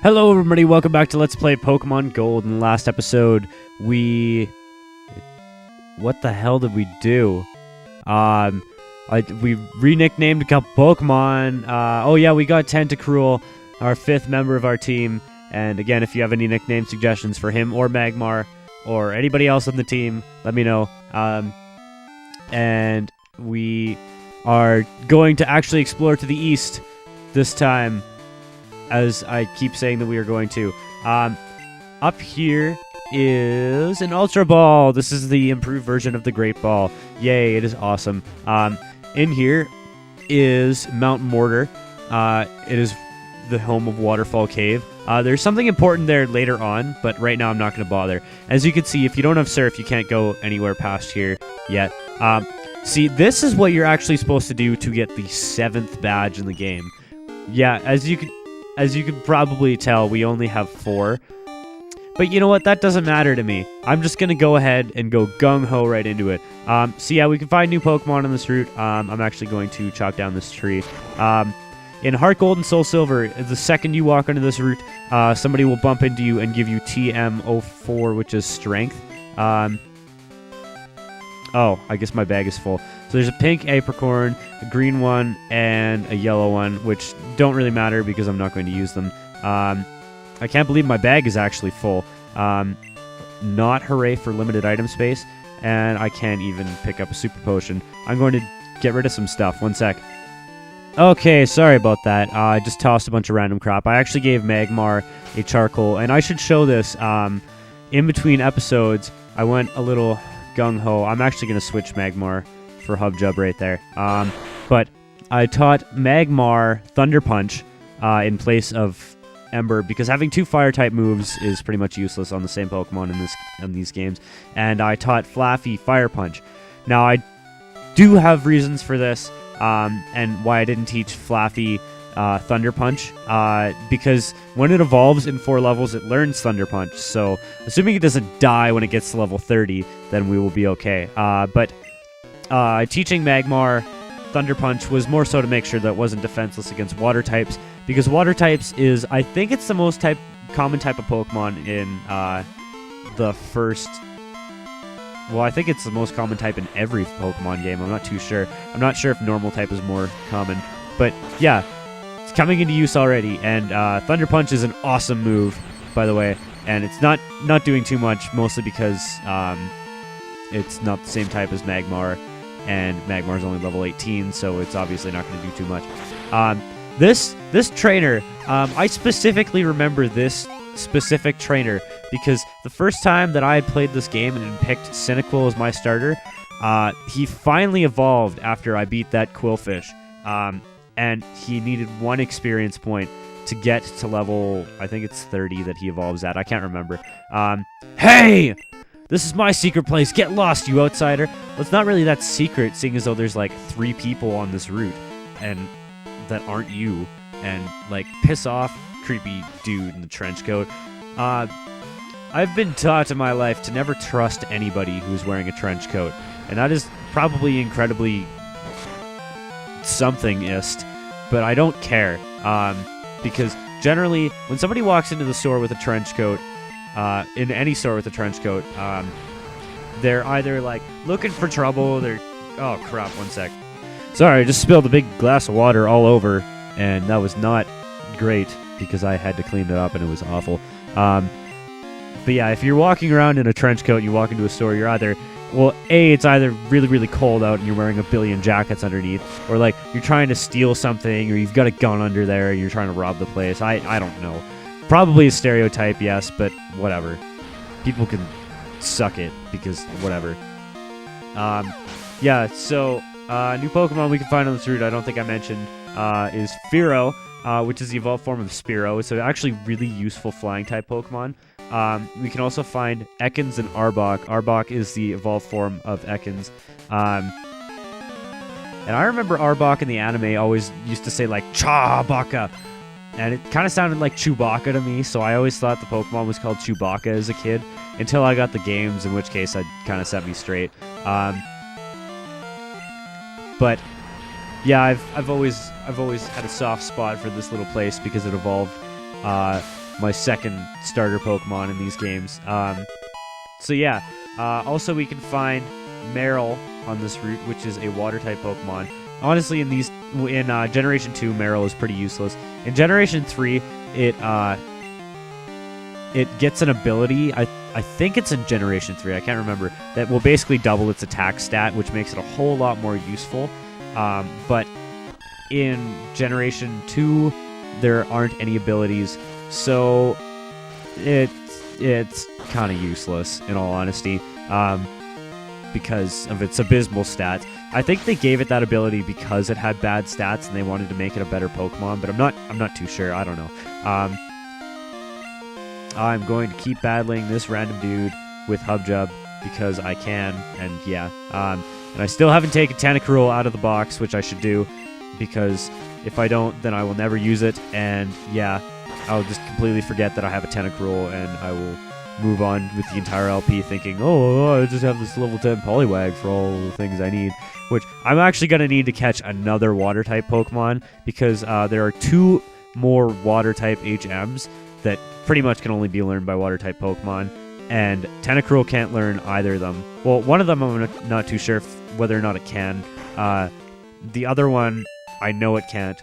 Hello everybody, welcome back to Let's Play Pokemon Gold. In the last episode, what the hell did we do? We re-nicknamed a couple Pokemon. Oh yeah, we got Tentacruel, our 5th member of our team. And again, if you have any nickname suggestions for him or Magmar, or anybody else on the team, let me know. And we are going to actually explore to the east this time, as I keep saying that we are going to. Up here is an Ultra Ball. This is the improved version of the Great Ball. Yay, it is awesome. In here is Mount Mortar. It is the home of Waterfall Cave. There's something important there later on, but right now I'm not going to bother. As you can see, if you don't have Surf, you can't go anywhere past here yet. See, this is what you're actually supposed to do to get the 7th badge in the game. Yeah, as you can probably tell, we only have 4. But you know what? That doesn't matter to me. I'm just going to go ahead and go gung-ho right into it. So yeah, we can find new Pokemon on this route. I'm actually going to chop down this tree. In Heart Gold and Soul Silver, the second you walk onto this route, somebody will bump into you and give you TM04, which is Strength. Oh, I guess my bag is full. So there's a pink apricorn, a green one, and a yellow one, which don't really matter because I'm not going to use them. I can't believe my bag is actually full. Not hooray for limited item space, and I can't even pick up a super potion. I'm going to get rid of some stuff. One sec. Okay, sorry about that. I just tossed a bunch of random crap. I actually gave Magmar a charcoal, and I should show this. In between episodes, I went a little gung-ho. I'm actually going to switch Magmar for Hubjub right there. But I taught Magmar Thunder Punch in place of Ember, because having 2 Fire-type moves is pretty much useless on the same Pokemon in these games. And I taught Flaffy Fire Punch. Now, I do have reasons for this, and why I didn't teach Flaffy Thunder Punch, because when it evolves in 4 levels, it learns Thunder Punch. So, assuming it doesn't die when it gets to level 30, then we will be okay. But teaching Magmar Thunder Punch was more so to make sure that it wasn't defenseless against Water types, because Water types is, I think it's the most common type of Pokemon in the first... Well, I think it's the most common type in every Pokemon game. I'm not too sure. I'm not sure if normal type is more common. But yeah, it's coming into use already. And Thunder Punch is an awesome move, by the way. And it's not doing too much, mostly because it's not the same type as Magmar. And Magmar is only level 18, so it's obviously not going to do too much. This trainer, I specifically remember this specific trainer because the first time that I had played this game and picked Cyndaquil as my starter, he finally evolved after I beat that Quillfish, and he needed 1 experience point to get to level, I think it's 30 that he evolves at. I can't remember. Hey! This is my secret place. Get lost, you outsider. Well, it's not really that secret, seeing as though there's like 3 people on this route, and that aren't you. And like, piss off, creepy dude in the trench coat. I've been taught in my life to never trust anybody who's wearing a trench coat, and that is probably incredibly somethingist, but I don't care. Because generally, when somebody walks into the store with a trench coat, in any store with a trench coat, they're either like looking for trouble, oh crap, one sec. Sorry, I just spilled a big glass of water all over, and that was not great because I had to clean it up and it was awful. But yeah, if you're walking around in a trench coat and you walk into a store, you're either, well, A, it's either really, really cold out and you're wearing a billion jackets underneath, or like you're trying to steal something, or you've got a gun under there and you're trying to rob the place. I don't know. Probably a stereotype, yes, but whatever. People can suck it, because whatever. Yeah, so, new Pokemon we can find on this route, I don't think I mentioned, is Fearow, which is the evolved form of Spearow. It's actually really useful flying-type Pokemon. We can also find Ekans and Arbok. Arbok is the evolved form of Ekans. And I remember Arbok in the anime always used to say, like, Cha-baka! And it kind of sounded like Chewbacca to me, so I always thought the Pokemon was called Chewbacca as a kid, until I got the games, in which case it kind of set me straight. But yeah, I've always had a soft spot for this little place because it evolved my second starter Pokemon in these games. So yeah, also we can find Marill on this route, which is a water-type Pokemon. Honestly, in Generation 2, Marill is pretty useless. In Generation 3, it gets an ability, I think it's in Generation 3, I can't remember, that will basically double its attack stat, which makes it a whole lot more useful. But in Generation 2, there aren't any abilities, so it's kind of useless, in all honesty, because of its abysmal stats. I think they gave it that ability because it had bad stats and they wanted to make it a better Pokemon, but I'm not too sure. I don't know. I'm going to keep battling this random dude with Hubjub because I can, and yeah. And I still haven't taken Tentacruel out of the box, which I should do, because if I don't, then I will never use it, and yeah, I'll just completely forget that I have a Tentacruel, and I will move on with the entire LP thinking, oh, I just have this level 10 Poliwag for all the things I need, which I'm actually going to need to catch another Water-type Pokemon, because there are 2 more Water-type HMs that pretty much can only be learned by Water-type Pokemon, and Tentacruel can't learn either of them. Well, one of them I'm not too sure whether or not it can. The other one, I know it can't.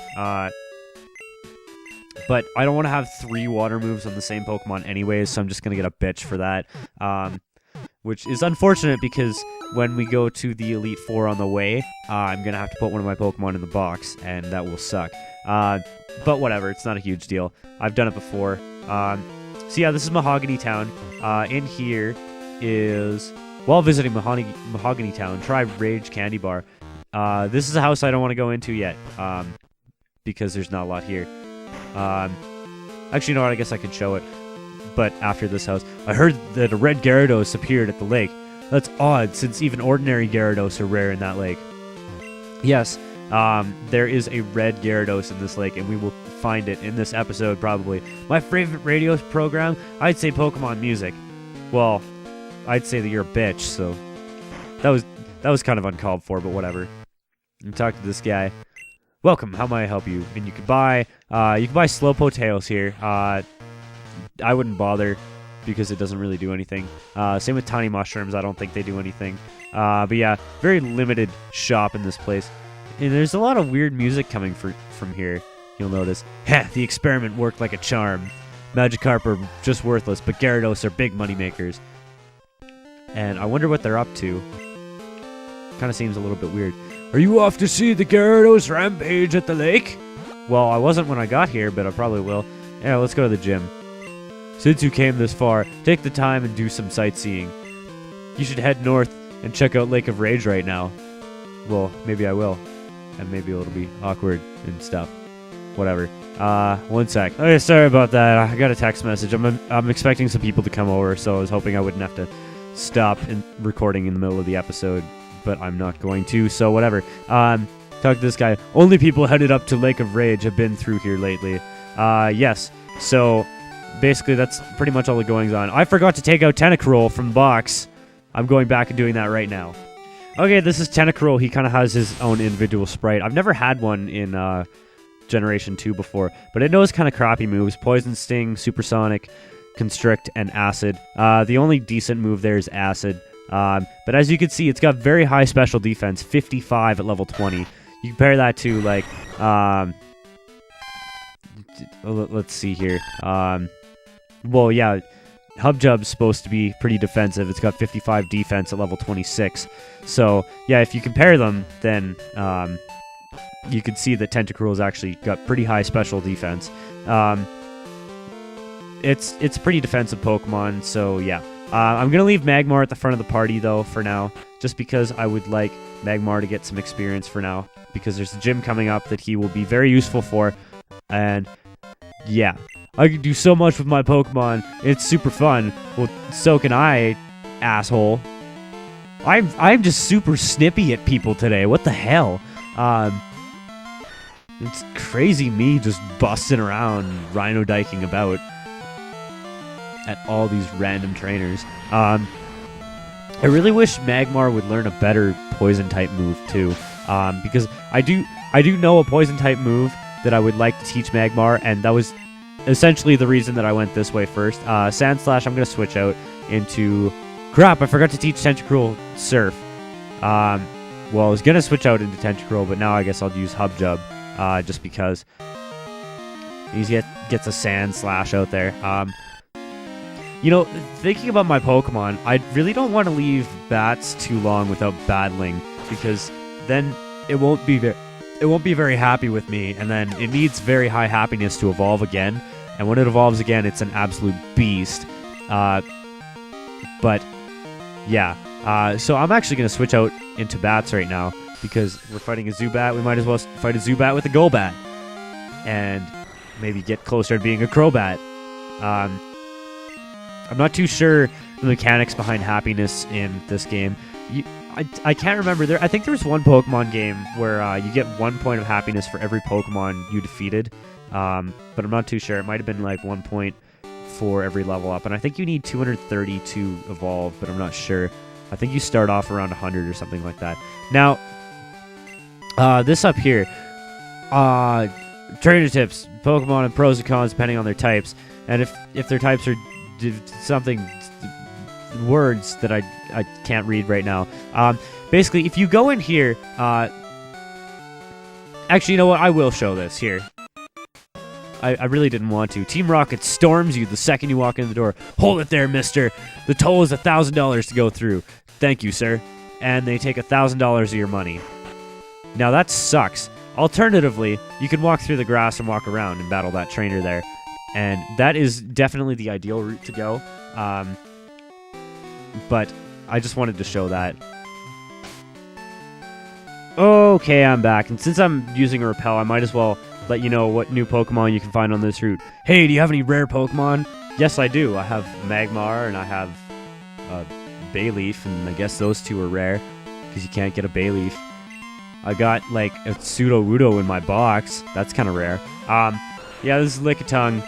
But I don't want to have 3 water moves on the same Pokemon anyways, so I'm just going to get a bitch for that. Which is unfortunate because when we go to the Elite Four on the way, I'm going to have to put one of my Pokemon in the box, and that will suck. But whatever, it's not a huge deal. I've done it before. So yeah, this is Mahogany Town. In here is, while visiting Mahogany Town, try Rage Candy Bar. This is a house I don't want to go into yet, because there's not a lot here. Actually, you know what, I guess I could show it, but after this house. I heard that a red Gyarados appeared at the lake. That's odd, since even ordinary Gyarados are rare in that lake. Yes, there is a red Gyarados in this lake, and we will find it in this episode, probably. My favorite radio program? I'd say Pokemon Music. Well, I'd say that you're a bitch, so that was kind of uncalled for, but whatever. And talk to this guy. Welcome, how may I help you? And you can buy Slowpoke tails here. I wouldn't bother because it doesn't really do anything. Same with tiny mushrooms, I don't think they do anything. But yeah, very limited shop in this place. And there's a lot of weird music coming from here, you'll notice. Heh, the experiment worked like a charm. Magikarp are just worthless, but Gyarados are big money makers. And I wonder what they're up to. Kind of seems a little bit weird. Are you off to see the Gyarados rampage at the lake? Well, I wasn't when I got here, but I probably will. Yeah, let's go to the gym. Since you came this far, take the time and do some sightseeing. You should head north and check out Lake of Rage right now. Well, maybe I will. And maybe it'll be awkward and stuff. Whatever. One sec. Okay, sorry about that. I got a text message. I'm expecting some people to come over, so I was hoping I wouldn't have to stop recording in the middle of the episode. But I'm not going to, so whatever. Talk to this guy. Only people headed up to Lake of Rage have been through here lately. Yes. So, basically, that's pretty much all the goings-on. I forgot to take out Tentacruel from the box. I'm going back and doing that right now. Okay, this is Tentacruel. He kind of has his own individual sprite. I've never had one in Generation 2 before, but it knows kind of crappy moves. Poison Sting, Supersonic, Constrict, and Acid. The only decent move there is Acid. But as you can see, it's got very high special defense, 55 at level 20. You compare that to, like, let's see here. Well, yeah, Hubjub's supposed to be pretty defensive. It's got 55 defense at level 26. So, yeah, if you compare them, then you can see that Tentacruel's actually got pretty high special defense. It's a pretty defensive Pokemon, so yeah. I'm going to leave Magmar at the front of the party, though, for now, just because I would like Magmar to get some experience for now, because there's a gym coming up that he will be very useful for, and yeah. I can do so much with my Pokemon. It's super fun. Well, so can I, asshole. I'm just super snippy at people today. What the hell? It's crazy me just busting around, Rhinotaiking about at all these random trainers. I really wish Magmar would learn a better Poison-type move, too. Because I do know a Poison-type move that I would like to teach Magmar, and that was essentially the reason that I went this way first. Sand Slash, I'm going to switch out into... Crap, I forgot to teach Tentacruel Surf. Well, I was going to switch out into Tentacruel, but now I guess I'll use Hubjub, just because he gets a Sand Slash out there. You know, thinking about my Pokemon, I really don't want to leave bats too long without battling, because then it won't be very happy with me, and then it needs very high happiness to evolve again. And when it evolves again, it's an absolute beast. But yeah, so I'm actually going to switch out into bats right now, because we're fighting a Zubat. We might as well fight a Zubat with a Golbat, and maybe get closer to being a Crobat. I'm not too sure the mechanics behind happiness in this game. I can't remember. I think there was one Pokemon game where you get 1 point of happiness for every Pokemon you defeated, but I'm not too sure. It might have been like 1 point for every level up, and I think you need 230 to evolve, but I'm not sure. I think you start off around 100 or something like that. Now, this up here, trainer tips, Pokemon and pros and cons depending on their types, and if their types are something words that I can't read right now. Basically, if you go in here, actually, you know what? I will show this here. I really didn't want to. Team Rocket storms you the second you walk in the door. Hold it there, mister. The toll is $1,000 to go through. Thank you, sir. And they take $1,000 of your money. Now, that sucks. Alternatively, you can walk through the grass and walk around and battle that trainer there. And that is definitely the ideal route to go. But I just wanted to show that. Okay, I'm back. And since I'm using a repel, I might as well let you know what new Pokemon you can find on this route. Hey, do you have any rare Pokemon? Yes, I do. I have Magmar and I have Bayleaf, and I guess those two are rare because you can't get a Bayleaf. I got like a Sudowoodo in my box. That's kind of rare. Yeah, this is Lickitung.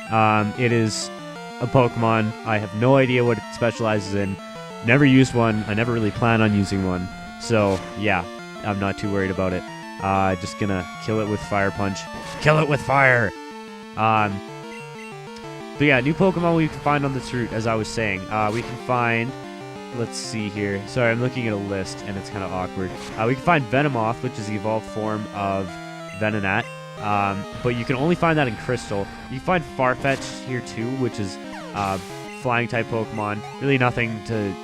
It is a Pokemon. I have no idea what it specializes in. Never used one. I never really plan on using one. So, yeah, I'm not too worried about it. Just gonna kill it with Fire Punch. Kill it with fire! But yeah, new Pokemon we can find on this route, as I was saying. We can find... Let's see here. Sorry, I'm looking at a list, and it's kind of awkward. We can find Venomoth, which is the evolved form of Venonat. But you can only find that in Crystal. You can find Farfetch'd here too, which is flying-type Pokemon. Really nothing to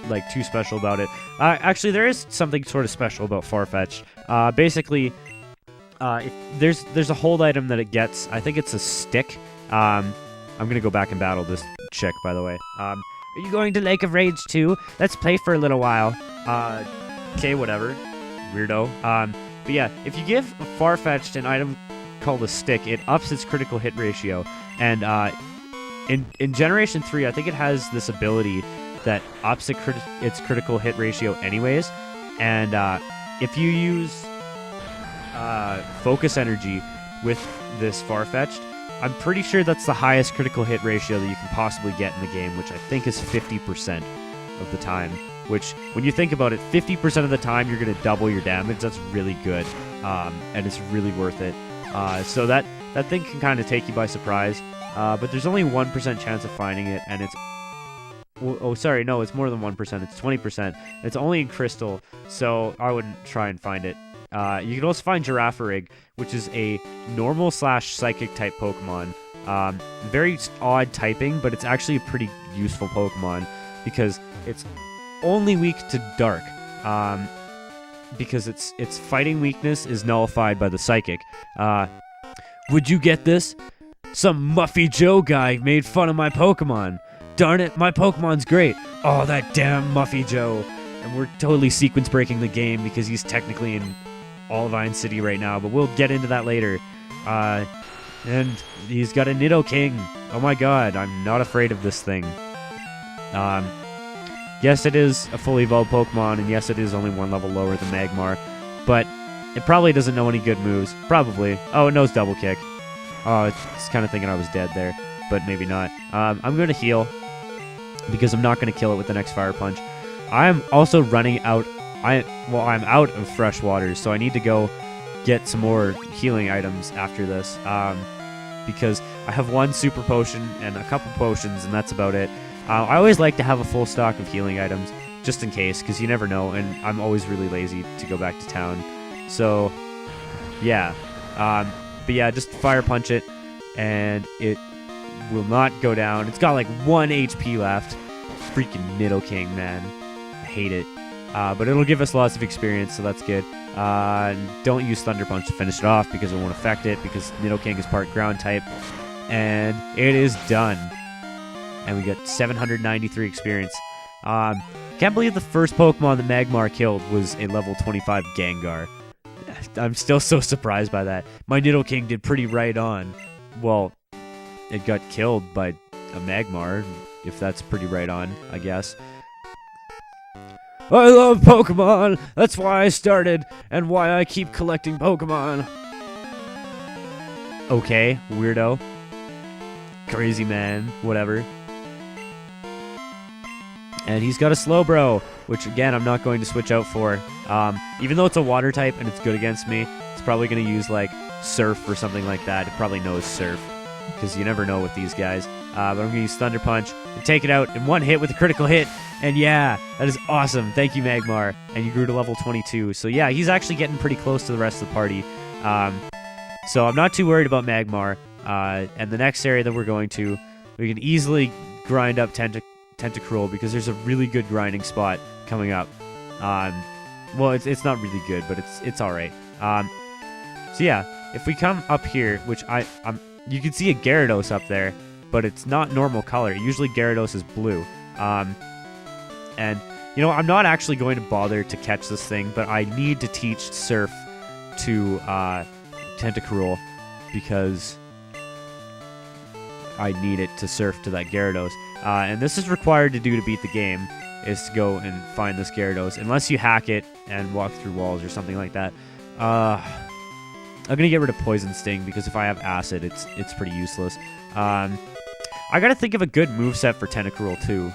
like too special about it. Actually, there is something sort of special about Farfetch'd. Basically, there's a hold item that it gets. I think it's a stick. I'm gonna go back and battle this chick, by the way. Are you going to Lake of Rage too? Let's play for a little while. Okay, whatever. Weirdo. But yeah, if you give Farfetch'd an item called a stick, it ups its critical hit ratio. And in Generation 3, I think it has this ability that ups its critical hit ratio anyways. And if you use Focus Energy with this Farfetch'd, I'm pretty sure that's the highest critical hit ratio that you can possibly get in the game, which I think is 50% of the time. Which, when you think about it, 50% of the time you're going to double your damage. That's really good, and it's really worth it. So that thing can kind of take you by surprise, but there's only 1% chance of finding it, and it's... Oh, sorry, no, it's more than 1%. It's 20%. It's only in Crystal, so I wouldn't try and find it. You can also find Girafarig, which is a normal/psychic type Pokemon. Very odd typing, but it's actually a pretty useful Pokemon because it's only weak to Dark. Because its fighting weakness is nullified by the Psychic. Would you get this? Some Muffy Joe guy made fun of my Pokemon. Darn it, my Pokemon's great. Oh, that damn Muffy Joe. And we're totally sequence breaking the game because he's technically in Olivine City right now, but we'll get into that later. And he's got a Nidoking. Oh my god, I'm not afraid of this thing. Yes, it is a fully evolved Pokemon, and yes, it is only one level lower than Magmar, but it probably doesn't know any good moves. Probably. Oh, it knows Double Kick. Oh, it's kind of thinking I was dead there, but maybe not. I'm going to heal, because I'm not going to kill it with the next Fire Punch. I'm also running out... I'm out of fresh water, so I need to go get some more healing items after this, because I have one super potion and a couple potions, and that's about it. I always like to have a full stock of healing items, just in case, because you never know, and I'm always really lazy to go back to town. So, yeah. But yeah, just fire punch it, and it will not go down. It's got like 1 HP left. Freaking Rhinotaiking, man. I hate it. But it'll give us lots of experience, so that's good. Don't use Thunder Punch to finish it off because it won't affect it, because Rhinotaiking is part ground type. And it is done. And we got 793 experience. Can't believe the first Pokemon that Magmar killed was a level 25 Gengar. I'm still so surprised by that. My Rhinotaiking did pretty right on. Well, it got killed by a Magmar, if that's pretty right on, I guess. I love Pokemon! That's why I started, and why I keep collecting Pokemon. Okay, weirdo. Crazy man, whatever. And he's got a Slowbro, which again, I'm not going to switch out for. Even though it's a water type and it's good against me, it's probably going to use like Surf or something like that. It probably knows Surf, because you never know with these guys. But I'm going to use Thunder Punch and take it out in one hit with a critical hit. And yeah, that is awesome. Thank you, Magmar. And you grew to level 22. So yeah, he's actually getting pretty close to the rest of the party. So I'm not too worried about Magmar. And the next area that we're going to, we can easily grind up Tentacruel, because there's a really good grinding spot coming up. Well, it's not really good, but it's all right. So yeah, if we come up here, which you can see a Gyarados up there, but it's not normal color. Usually Gyarados is blue. And you know, I'm not actually going to bother to catch this thing, but I need to teach Surf to Tentacruel, because I need it to Surf to that Gyarados. And this is required to do to beat the game, is to go and find this Gyarados, unless you hack it and walk through walls or something like that. I'm gonna get rid of Poison Sting, because if I have Acid, it's pretty useless. I gotta think of a good moveset for Tentacruel too,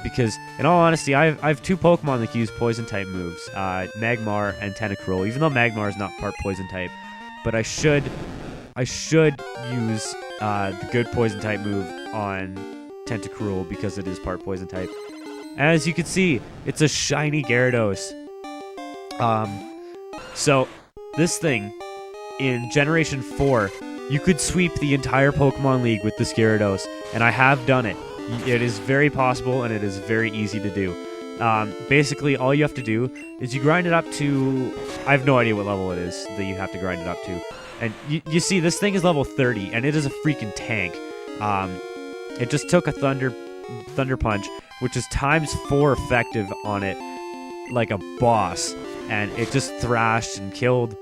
because in all honesty, I have 2 Pokemon that can use Poison type moves, Magmar and Tentacruel. Even though Magmar is not part Poison type, but I should use the good Poison type move on Tentacruel, because it is part Poison type. As you can see, it's a shiny Gyarados. So this thing in Generation 4, you could sweep the entire Pokemon League with this Gyarados, and I have done it. It is very possible, and it is very easy to do. Basically, all you have to do is you grind it up to... I have no idea what level it is that you have to grind it up to. And you see, this thing is level 30, and it is a freaking tank. It just took a Thunder Punch, which is ×4 effective on it, like a boss. And it just thrashed and killed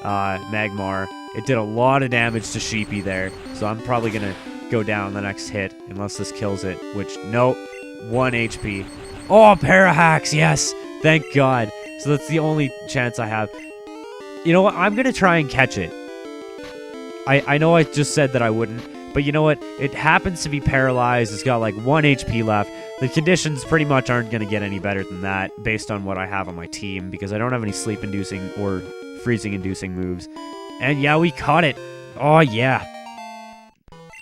Magmar. It did a lot of damage to Sheepy there, so I'm probably going to go down the next hit, unless this kills it, which, nope, 1 HP. Oh, Parahacks, yes! Thank God. So that's the only chance I have. You know what? I'm going to try and catch it. I know I just said that I wouldn't, but you know what? It happens to be paralyzed. It's got like 1 HP left. The conditions pretty much aren't going to get any better than that based on what I have on my team, because I don't have any sleep-inducing or freezing-inducing moves. And yeah, we caught it. Oh, yeah.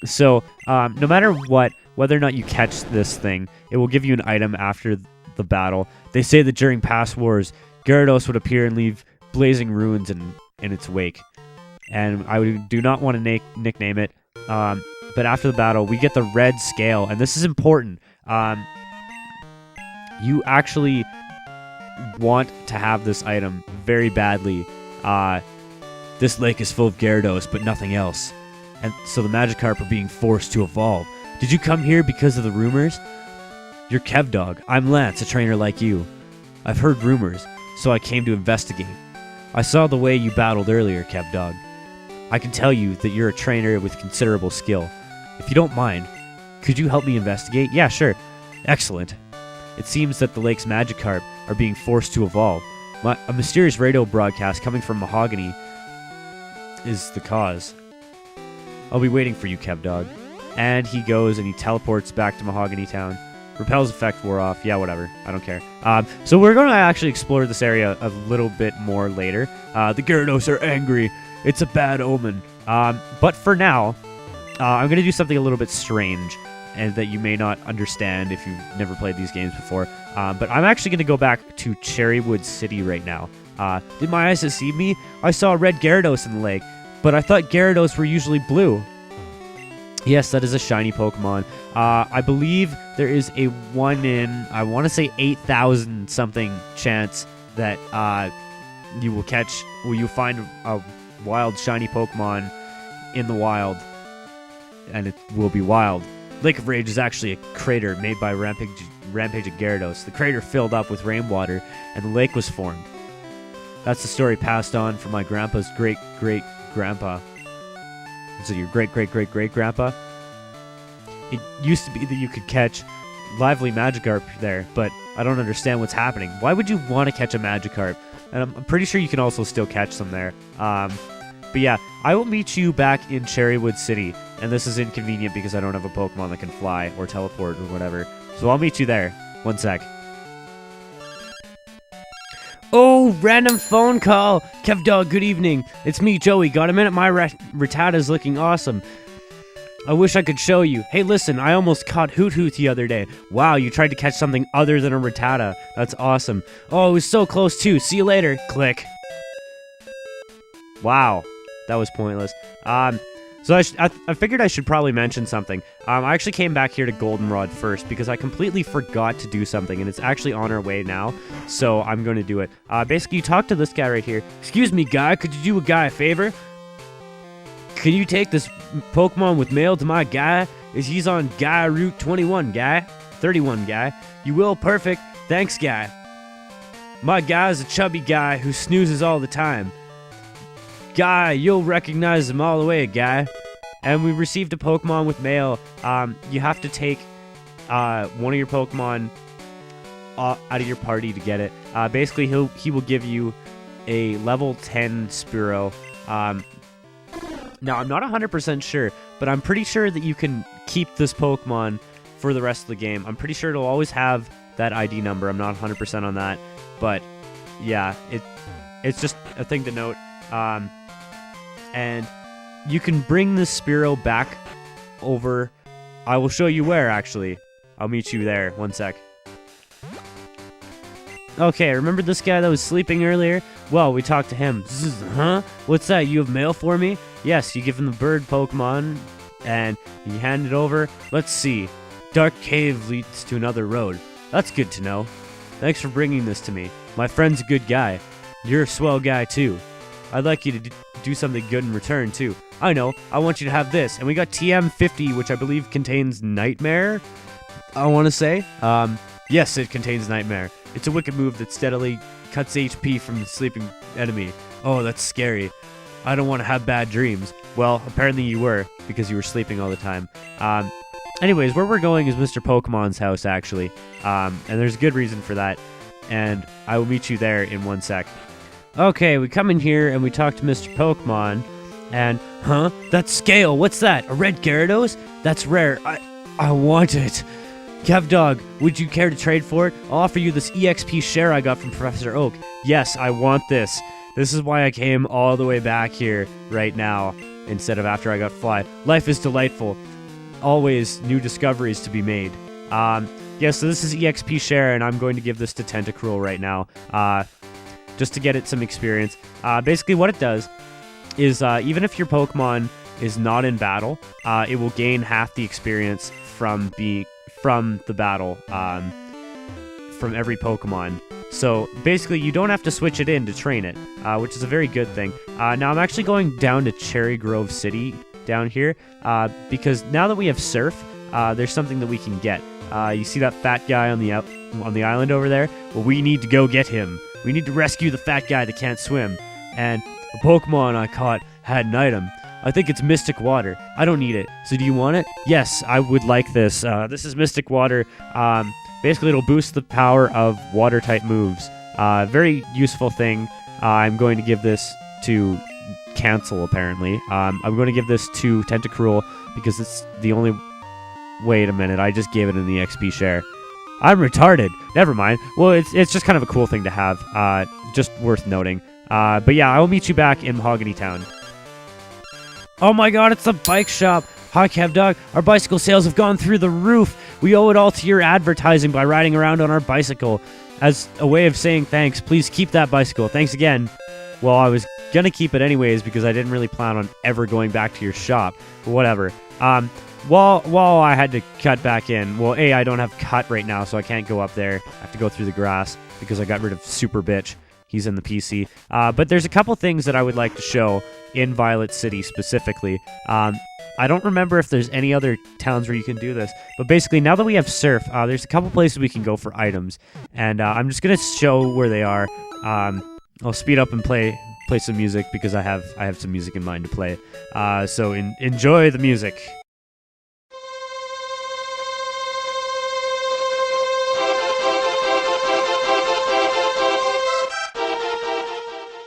So, no matter what, whether or not you catch this thing, it will give you an item after the battle. They say that during past wars, Gyarados would appear and leave blazing ruins in its wake. And I do not want to nickname it. But after the battle, we get the red scale, and this is important. You actually want to have this item very badly. This lake is full of Gyarados, but nothing else. And so the Magikarp are being forced to evolve. Did you come here because of the rumors? You're Kevdog. I'm Lance, a trainer like you. I've heard rumors, so I came to investigate. I saw the way you battled earlier, Kevdog. I can tell you that you're a trainer with considerable skill. If you don't mind, could you help me investigate? Yeah, sure. Excellent. It seems that the lake's Magikarp are being forced to evolve. A mysterious radio broadcast coming from Mahogany is the cause. I'll be waiting for you, Kevdog. And he goes and he teleports back to Mahogany Town. Repel's effect wore off. Yeah, whatever. I don't care. So we're going to actually explore this area a little bit more later. The Gyarados are angry. It's a bad omen. But for now, I'm going to do something a little bit strange and that you may not understand if you've never played these games before. But I'm actually going to go back to Cherrywood City right now. Did my eyes deceive me? I saw a red Gyarados in the lake, but I thought Gyarados were usually blue. Yes, that is a shiny Pokemon. I believe there is a 1 in, I want to say 8,000 something chance that you will catch, or you find a wild shiny Pokemon in the wild, and it will be wild. Lake of Rage is actually a crater made by Rampage of Gyarados. The crater filled up with rainwater, and the lake was formed. That's the story passed on from my grandpa's great-great-grandpa. So your great-great-great-great-grandpa? It used to be that you could catch lively Magikarp there, but I don't understand what's happening. Why would you want to catch a Magikarp? And I'm pretty sure you can also still catch them there. But yeah, I will meet you back in Cherrywood City, and this is inconvenient because I don't have a Pokemon that can fly or teleport or whatever. So I'll meet you there. 1 sec. Oh, random phone call. Kevdog, good evening. It's me, Joey. Got a minute? My Rattata's looking awesome. I wish I could show you. Hey, listen, I almost caught Hoot Hoot the other day. Wow, you tried to catch something other than a Rattata. That's awesome. Oh, it was so close, too. See you later. Click. Wow, that was pointless. So I figured I should probably mention something. I actually came back here to Goldenrod first because I completely forgot to do something, and it's actually on our way now, so I'm going to do it. Basically, you talk to this guy right here. Excuse me, guy, could you do a guy a favor? Can you take this Pokemon with mail to my guy? He's on guy Route 21, guy. 31, guy. You will? Perfect. Thanks, guy. My guy's a chubby guy who snoozes all the time. Guy, you'll recognize him all the way, guy. And we received a Pokemon with mail. You have to take one of your Pokemon out of your party to get it. Basically, he will give you a level 10 Spearow. Now, I'm not 100% sure, but I'm pretty sure that you can keep this Pokemon for the rest of the game. I'm pretty sure it'll always have that ID number. I'm not 100% on that, but yeah, it's just a thing to note. And you can bring the Spearow back over. I will show you where, actually. I'll meet you there. 1 sec. Okay, remember this guy that was sleeping earlier? Well, we talked to him. Huh? What's that? You have mail for me? Yes, you give him the bird Pokemon, and you hand it over. Let's see. Dark Cave leads to another road. That's good to know. Thanks for bringing this to me. My friend's a good guy. You're a swell guy, too. I'd like you to do something good in return, too. I know. I want you to have this. And we got TM50, which I believe contains Nightmare, I want to say. Yes, it contains Nightmare. It's a wicked move that steadily cuts HP from the sleeping enemy. Oh, that's scary. I don't want to have bad dreams. Well, apparently you were, because you were sleeping all the time. Anyways, where we're going is Mr. Pokemon's house, actually. And there's a good reason for that. And I will meet you there in 1 sec. Okay, we come in here and we talk to Mr. Pokemon. And, huh? That's Scale. What's that? A red Gyarados? That's rare. I want it. Kevdog, would you care to trade for it? I'll offer you this EXP share I got from Professor Oak. Yes, I want this. This is why I came all the way back here right now instead of after I got fly. Life is delightful. Always new discoveries to be made. Yeah, so this is EXP share, and I'm going to give this to Tentacruel right now, just to get it some experience. Basically, what it does is even if your Pokemon is not in battle, it will gain half the experience from the battle, from every Pokemon. So basically, you don't have to switch it in to train it, which is a very good thing. Now I'm actually going down to Cherry Grove City down here, because now that we have Surf, there's something that we can get. You see that fat guy on the island over there? Well, we need to go get him. We need to rescue the fat guy that can't swim. And a Pokemon I caught had an item. I think it's Mystic Water. I don't need it. So do you want it? Yes, I would like this. This is Mystic Water. Basically, it'll boost the power of water-type moves. Very useful thing. I'm going to give this to Cancel, apparently. I'm going to give this to Tentacruel because it's the only... Wait a minute, I just gave it an EXP share. I'm retarded. Never mind. Well, it's just kind of a cool thing to have. Just worth noting. But yeah, I will meet you back in Mahogany Town. Oh my god, it's the bike shop. Hi, Kev Dog. Our bicycle sales have gone through the roof. We owe it all to your advertising by riding around on our bicycle. As a way of saying thanks, please keep that bicycle. Thanks again. Well, I was gonna keep it anyways because I didn't really plan on ever going back to your shop. But whatever. While I had to cut back in, well, I don't have cut right now, so I can't go up there. I have to go through the grass because I got rid of Super Bitch. He's in the PC. But there's a couple things that I would like to show in Violet City specifically. I don't remember if there's any other towns where you can do this, but basically now that we have Surf, there's a couple places we can go for items, and I'm just gonna show where they are. I'll speed up and play some music because I have some music in mind to play. So enjoy the music.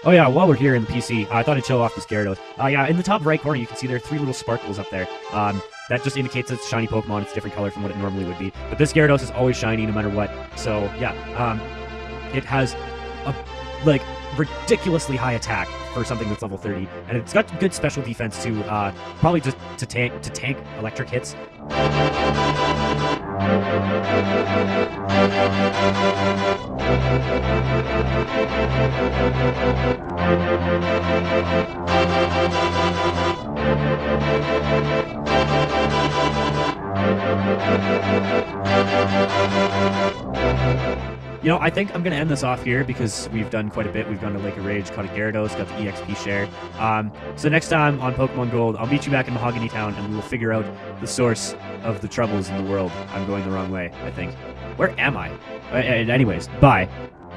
Oh yeah, while we're here in the PC, I thought I'd show off this Gyarados. Yeah, in the top right corner you can see there are 3 little sparkles up there. That just indicates it's a shiny Pokemon. It's a different color from what it normally would be. But this Gyarados is always shiny no matter what. So yeah, it has a ridiculously high attack for something that's level 30, and it's got good special defense too. Probably just to tank electric hits. You know, I think I'm going to end this off here because we've done quite a bit. We've gone to Lake of Rage, caught a Gyarados, got the EXP share. So next time on Pokemon Gold, I'll meet you back in Mahogany Town and we will figure out the source of the troubles in the world. I'm going the wrong way, I think. Where am I? Anyways, bye.